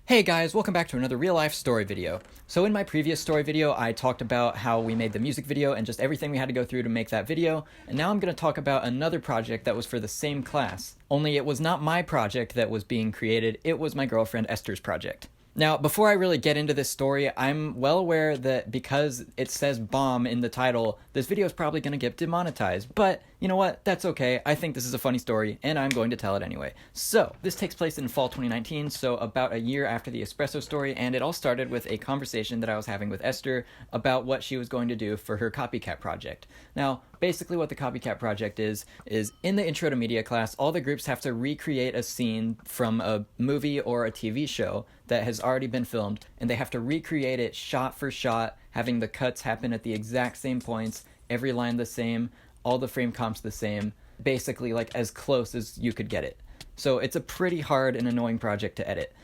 Hey guys, welcome back to another real life story video. So in my previous story video, I talked about how we made the music video and just everything we had to go through to make that video, and now I'm going to talk about another project that was for the same class. Only it was not my project that was being created, it was my girlfriend Esther's project. Now, before I really get into this story, I'm well aware that because it says bomb in the title, this video is probably going to get demonetized. But you know what? That's okay. I think this is a funny story, and I'm going to tell it anyway. So, this takes place in fall 2019, so about a year after the espresso story, and it all started with a conversation that I was having with Esther about what she was going to do for her copycat project. Now, basically what the copycat project is in the intro to media class, all the groups have to recreate a scene from a movie or a TV show that has already been filmed, and they have to recreate it shot for shot, having the cuts happen at the exact same points, every line the same, all the frame comps the same, basically like as close as you could get it. So it's a pretty hard and annoying project to edit.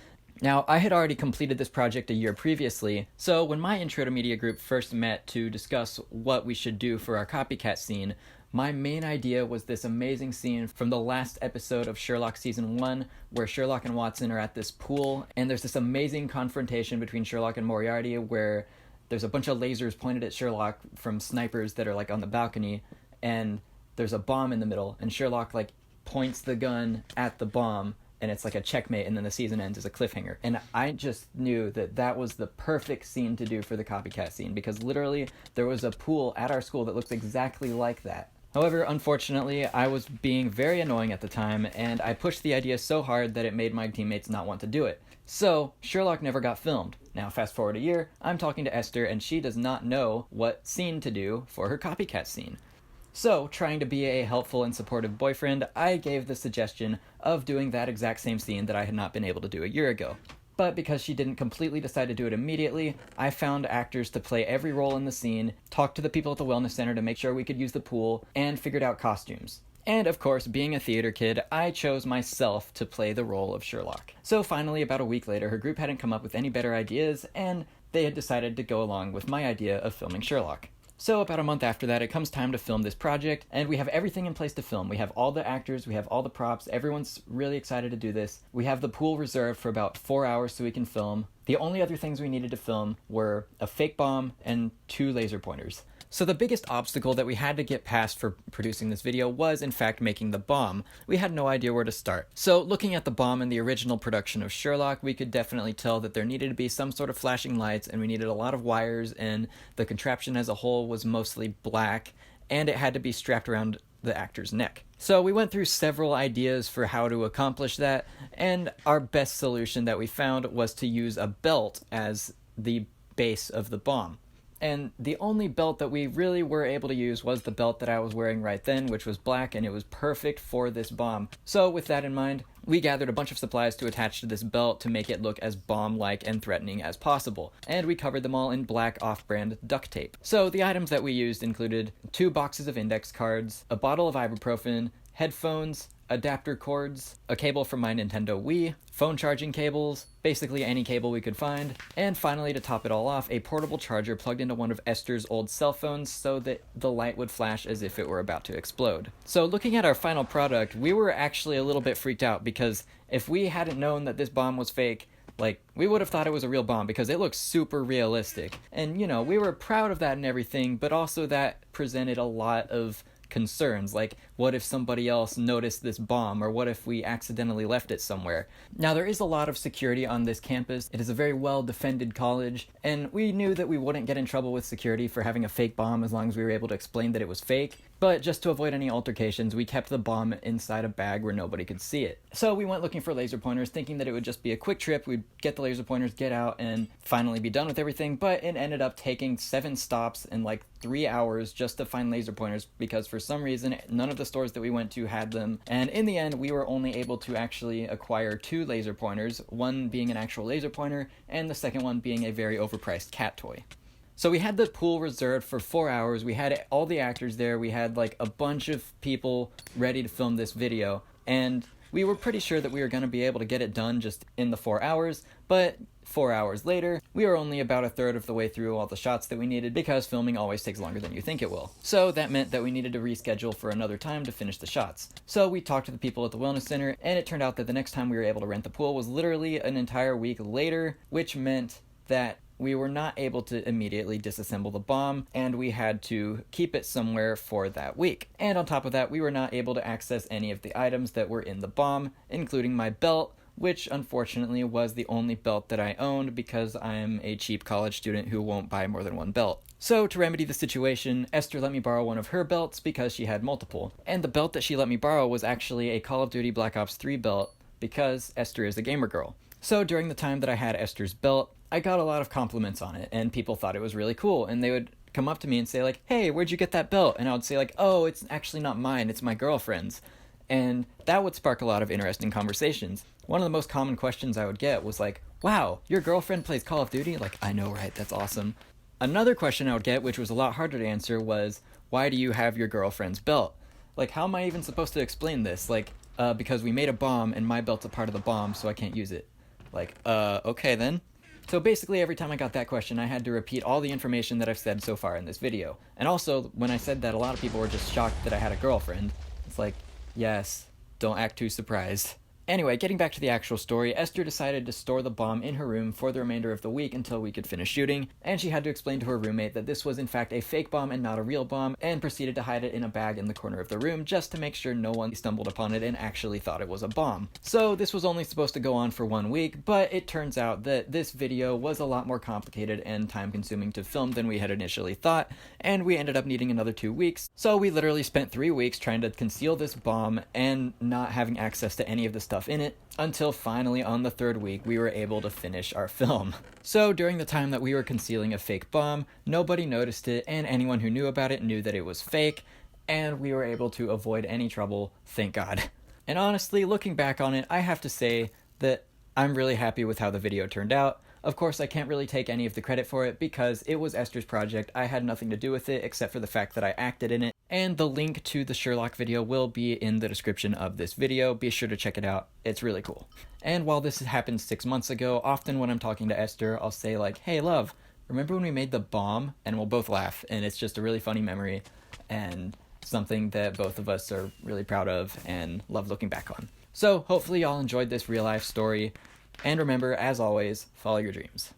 Now, I had already completed this project a year previously, so when my intro to media group first met to discuss what we should do for our copycat scene, my main idea was this amazing scene from the last episode of Sherlock Season 1, where Sherlock and Watson are at this pool, and there's this amazing confrontation between Sherlock and Moriarty where there's a bunch of lasers pointed at Sherlock from snipers that are like on the balcony, and there's a bomb in the middle, and Sherlock like points the gun at the bomb, and it's like a checkmate, and then the season ends as a cliffhanger. And I just knew that that was the perfect scene to do for the copycat scene, because literally there was a pool at our school that looks exactly like that. However, unfortunately, I was being very annoying at the time, and I pushed the idea so hard that it made my teammates not want to do it. So, Sherlock never got filmed. Now, fast forward a year, I'm talking to Esther, and she does not know what scene to do for her copycat scene. So, trying to be a helpful and supportive boyfriend, I gave the suggestion of doing that exact same scene that I had not been able to do a year ago. But because she didn't completely decide to do it immediately, I found actors to play every role in the scene, talked to the people at the wellness center to make sure we could use the pool, and figured out costumes. And of course, being a theater kid, I chose myself to play the role of Sherlock. So finally, about a week later, her group hadn't come up with any better ideas, and they had decided to go along with my idea of filming Sherlock. So about a month after that, it comes time to film this project, and we have everything in place to film. We have all the actors, we have all the props, everyone's really excited to do this. We have the pool reserved for about 4 hours so we can film. The only other things we needed to film were a fake bomb and 2 laser pointers. So the biggest obstacle that we had to get past for producing this video was, in fact, making the bomb. We had no idea where to start. So looking at the bomb in the original production of Sherlock, we could definitely tell that there needed to be some sort of flashing lights, and we needed a lot of wires, and the contraption as a whole was mostly black, and it had to be strapped around the actor's neck. So we went through several ideas for how to accomplish that, and our best solution that we found was to use a belt as the base of the bomb. And the only belt that we really were able to use was the belt that I was wearing right then, which was black, and it was perfect for this bomb. So with that in mind, we gathered a bunch of supplies to attach to this belt to make it look as bomb-like and threatening as possible, and we covered them all in black off-brand duct tape. So the items that we used included 2 boxes of index cards, a bottle of ibuprofen, headphones, adapter cords, a cable from my Nintendo Wii, phone charging cables, basically any cable we could find, and finally, to top it all off, a portable charger plugged into one of Esther's old cell phones so that the light would flash as if it were about to explode. So looking at our final product, we were actually a little bit freaked out because if we hadn't known that this bomb was fake, we would have thought it was a real bomb because it looks super realistic. And, you know, we were proud of that and everything, but also that presented a lot of concerns, like what if somebody else noticed this bomb, or what if we accidentally left it somewhere. Now, there is a lot of security on this campus. It is a very well defended college, and we knew that we wouldn't get in trouble with security for having a fake bomb as long as we were able to explain that it was fake. But just to avoid any altercations, we kept the bomb inside a bag where nobody could see it. So we went looking for laser pointers, thinking that it would just be a quick trip. We'd get the laser pointers, get out, and finally be done with everything. But it ended up taking 7 stops and 3 hours just to find laser pointers because for some reason none of the stores that we went to had them. And in the end, we were only able to actually acquire 2 laser pointers, one being an actual laser pointer, and the second one being a very overpriced cat toy. So we had the pool reserved for 4 hours, we had all the actors there, we had a bunch of people ready to film this video, and We were pretty sure that we were going to be able to get it done just in the 4 hours, but 4 hours later, we were only about a third of the way through all the shots that we needed because filming always takes longer than you think it will. So that meant that we needed to reschedule for another time to finish the shots. So we talked to the people at the wellness center, and it turned out that the next time we were able to rent the pool was literally an entire week later, which meant that we were not able to immediately disassemble the bomb, and we had to keep it somewhere for that week. And on top of that, we were not able to access any of the items that were in the bomb, including my belt, which unfortunately was the only belt that I owned because I'm a cheap college student who won't buy more than one belt. So to remedy the situation, Esther let me borrow one of her belts because she had multiple. And the belt that she let me borrow was actually a Call of Duty Black Ops 3 belt because Esther is a gamer girl. So during the time that I had Esther's belt, I got a lot of compliments on it, and people thought it was really cool, and they would come up to me and say like, hey, where'd you get that belt? And I would say like, oh, it's actually not mine, it's my girlfriend's. And that would spark a lot of interesting conversations. One of the most common questions I would get was like, wow, your girlfriend plays Call of Duty? Like, I know, right? That's awesome. Another question I would get, which was a lot harder to answer, was, why do you have your girlfriend's belt? Like, how am I even supposed to explain this? Like, because we made a bomb and my belt's a part of the bomb, so I can't use it. Like, okay then. So basically every time I got that question, I had to repeat all the information that I've said so far in this video. And also, when I said that, a lot of people were just shocked that I had a girlfriend. It's like, yes, don't act too surprised. Anyway, getting back to the actual story, Esther decided to store the bomb in her room for the remainder of the week until we could finish shooting, and she had to explain to her roommate that this was in fact a fake bomb and not a real bomb, and proceeded to hide it in a bag in the corner of the room just to make sure no one stumbled upon it and actually thought it was a bomb. So this was only supposed to go on for 1 week, but it turns out that this video was a lot more complicated and time-consuming to film than we had initially thought, and we ended up needing another 2 weeks. So we literally spent 3 weeks trying to conceal this bomb and not having access to any of the stuff in it, until finally on the 3rd week we were able to finish our film. So during the time that we were concealing a fake bomb, nobody noticed it, and anyone who knew about it knew that it was fake, and we were able to avoid any trouble, thank God. And honestly, looking back on it, I have to say that I'm really happy with how the video turned out. Of course, I can't really take any of the credit for it because it was Esther's project. I had nothing to do with it except for the fact that I acted in it. And the link to the Sherlock video will be in the description of this video. Be sure to check it out. It's really cool. And while this happened 6 months ago, often when I'm talking to Esther, I'll say like, hey love, remember when we made the bomb? And we'll both laugh. And it's just a really funny memory and something that both of us are really proud of and love looking back on. So hopefully y'all enjoyed this real life story. And remember, as always, follow your dreams.